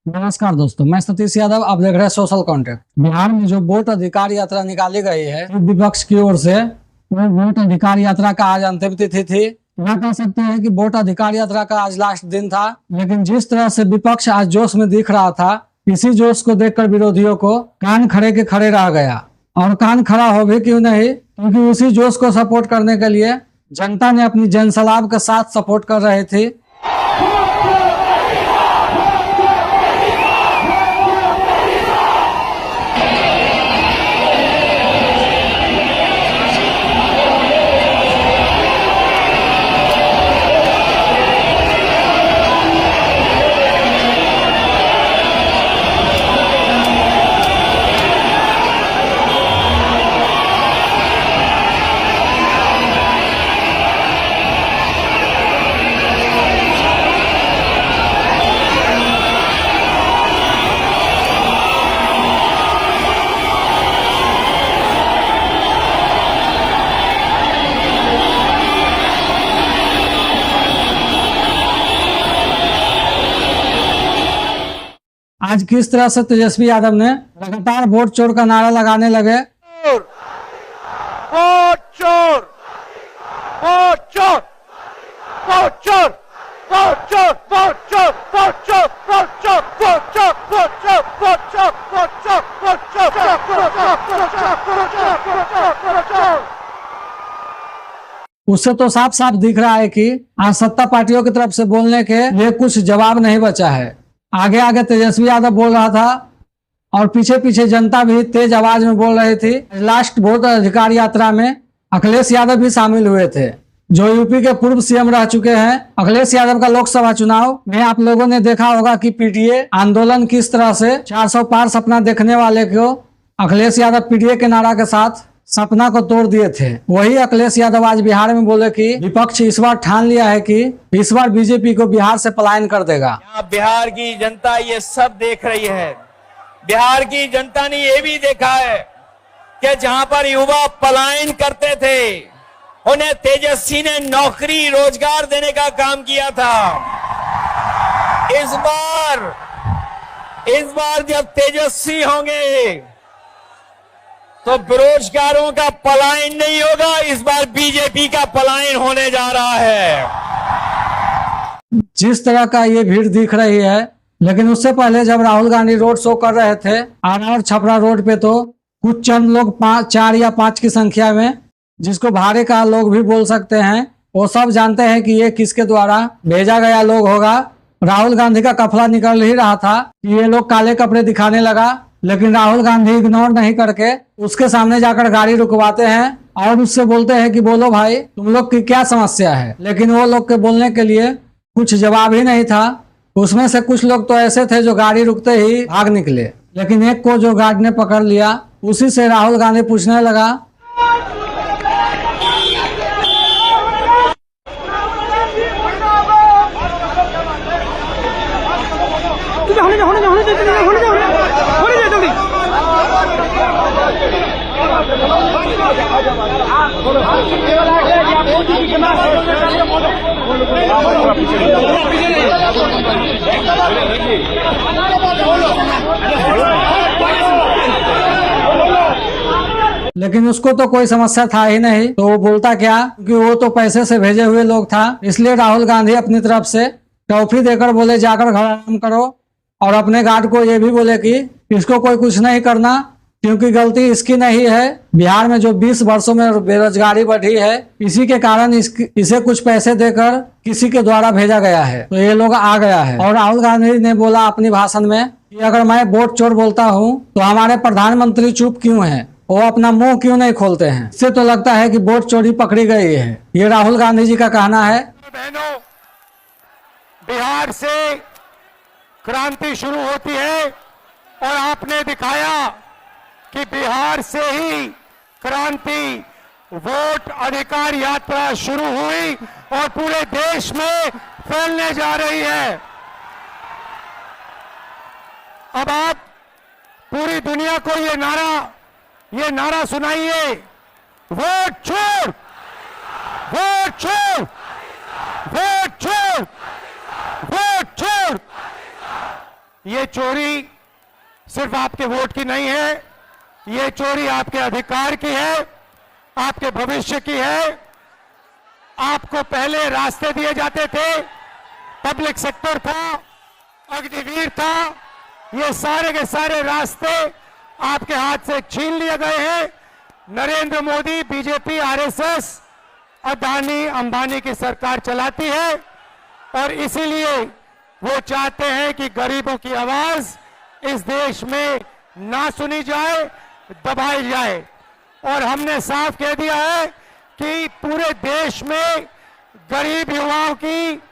नमस्कार दोस्तों, मैं सतीश यादव। आप देख रहे हैं सोशल कॉन्टेक्ट। बिहार में जो वोट अधिकार यात्रा निकाली गई है विपक्ष की ओर से, वो वोट अधिकार यात्रा का आज अंतिम तिथि थी। यह कह सकते हैं कि वोट अधिकार यात्रा का आज लास्ट दिन था। लेकिन जिस तरह से विपक्ष आज जोश में दिख रहा था, इसी जोश को देखकर विरोधियों को कान खड़े के खड़े रह गया। और कान खड़ा हो भी क्यों नहीं, क्योंकि उसी जोश को सपोर्ट करने के लिए जनता ने अपनी जनसलाब के साथ सपोर्ट कर रही थी। आज किस तरह से तेजस्वी यादव ने लगातार वोट चोर का नारा लगाने लगे। वोट चोर, वोट चोर, वोट चोर, वोट चोर, वोट चोर, वोट चोर, वोट चोर, वोट चोर, वोट चोर, वोट चोर, वोट चोर, वोट चोर। उससे तो साफ साफ दिख रहा है कि आज सत्ता पार्टियों की तरफ से बोलने के लिए कुछ जवाब नहीं बचा है। आगे आगे तेजस्वी यादव बोल रहा था और पीछे पीछे जनता भी तेज आवाज में बोल रही थी। लास्ट वोट अधिकार यात्रा में अखिलेश यादव भी शामिल हुए थे, जो यूपी के पूर्व सीएम रह चुके हैं। अखिलेश यादव का लोकसभा चुनाव में आप लोगों ने देखा होगा कि पीटीए आंदोलन किस तरह से 400 पार सपना देखने वाले को अखिलेश यादव पीटीए के नारा के साथ सपना को तोड़ दिए थे। वही अखिलेश यादव आज बिहार में बोले कि विपक्ष इस बार ठान लिया है कि इस बार बीजेपी को बिहार से पलायन कर देगा। बिहार की जनता ये सब देख रही है। बिहार की जनता ने ये भी देखा है कि जहां पर युवा पलायन करते थे, उन्हें तेजस्वी ने नौकरी रोजगार देने का काम किया था। इस बार जब तेजस्वी होंगे तो बेरोजगारों का पलायन नहीं होगा, इस बार बीजेपी का पलायन होने जा रहा है। जिस तरह का ये भीड़ दिख रही है, लेकिन उससे पहले जब राहुल गांधी रोड शो कर रहे थे आरा और छपरा रोड पे, तो कुछ चंद लोग 4 या 5 की संख्या में, जिसको भाड़े का लोग भी बोल सकते हैं, वो सब जानते हैं कि ये किसके द्वारा भेजा गया लोग होगा। राहुल गांधी का कफला निकल ही रहा था कि ये लोग काले कपड़े दिखाने लगा, लेकिन राहुल गांधी इग्नोर नहीं करके उसके सामने जाकर गाड़ी रुकवाते हैं और उससे बोलते हैं कि बोलो भाई, तुम लोग की क्या समस्या है। लेकिन वो लोग के बोलने के लिए कुछ जवाब ही नहीं था। उसमें से कुछ लोग तो ऐसे थे जो गाड़ी रुकते ही भाग निकले, लेकिन एक को जो गार्ड ने पकड़ लिया, उसी से राहुल गांधी पूछने लगा, लेकिन उसको तो कोई समस्या था ही नहीं। तो वो बोलता क्या, क्योंकि वो तो पैसे से भेजे हुए लोग था। इसलिए राहुल गांधी अपनी तरफ से टॉफी देकर बोले जाकर घर आराम करो, और अपने गार्ड को ये भी बोले कि इसको कोई कुछ नहीं करना, क्योंकि गलती इसकी नहीं है। बिहार में जो 20 वर्षों में बेरोजगारी बढ़ी है, इसी के कारण इसे कुछ पैसे देकर किसी के द्वारा भेजा गया है। तो ये लोग आ गया है। और राहुल गांधी ने बोला अपनी भाषण में कि अगर मैं वोट चोर बोलता हूँ तो हमारे प्रधानमंत्री चुप क्यों हैं, वो अपना मुंह क्यों नहीं खोलते हैं। इससे तो लगता है कि वोट चोरी पकड़ी गई है। ये राहुल गांधी जी का कहना है। बहनों, बिहार से क्रांति शुरू होती है और आपने दिखाया कि बिहार से ही क्रांति, वोट अधिकार यात्रा शुरू हुई और पूरे देश में फैलने जा रही है। अब आप पूरी दुनिया को ये नारा ये नारा सुनाइए, वोट छोड़, वोट छोड़, वोट छोड़, वोट छोड़। ये चोरी सिर्फ आपके वोट की नहीं है, ये चोरी आपके अधिकार की है, आपके भविष्य की है। आपको पहले रास्ते दिए जाते थे, पब्लिक सेक्टर था, अग्निवीर था, ये सारे के सारे रास्ते आपके हाथ से छीन लिए गए हैं। नरेंद्र मोदी, बीजेपी, आरएसएस, अदानी अंबानी की सरकार चलाती है और इसीलिए वो चाहते हैं कि गरीबों की आवाज इस देश में ना सुनी जाए, दबाई जाए। और हमने साफ कह दिया है कि पूरे देश में गरीब युवाओं की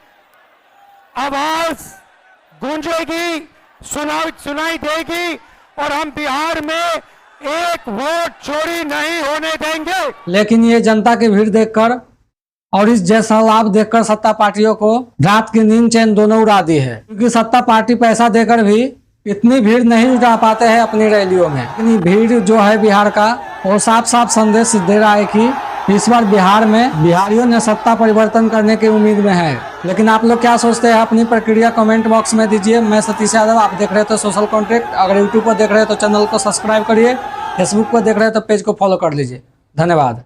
आवाज गूंजेगी, सुनाई देगी और हम बिहार में एक वोट चोरी नहीं होने देंगे। लेकिन ये जनता की भीड़ देखकर और इस जैसा लाभ देखकर सत्ता पार्टियों को रात की नींद चैन दोनों उड़ा दी है, क्योंकि सत्ता पार्टी पैसा देकर भी इतनी भीड़ नहीं जुटा पाते हैं अपनी रैलियों में। इतनी भीड़ जो है बिहार का, वो साफ साफ संदेश दे रहा है कि इस बार बिहार में बिहारियों ने सत्ता परिवर्तन करने की उम्मीद में है। लेकिन आप लोग क्या सोचते हैं, अपनी प्रक्रिया कमेंट बॉक्स में दीजिए। मैं सतीश यादव, आप देख रहे थे सोशल कॉन्ट्रैक्ट। अगर यूट्यूब पर देख रहे हैं तो चैनल को सब्सक्राइब करिए, फेसबुक पर देख रहे हैं तो पेज को फॉलो कर लीजिए। धन्यवाद।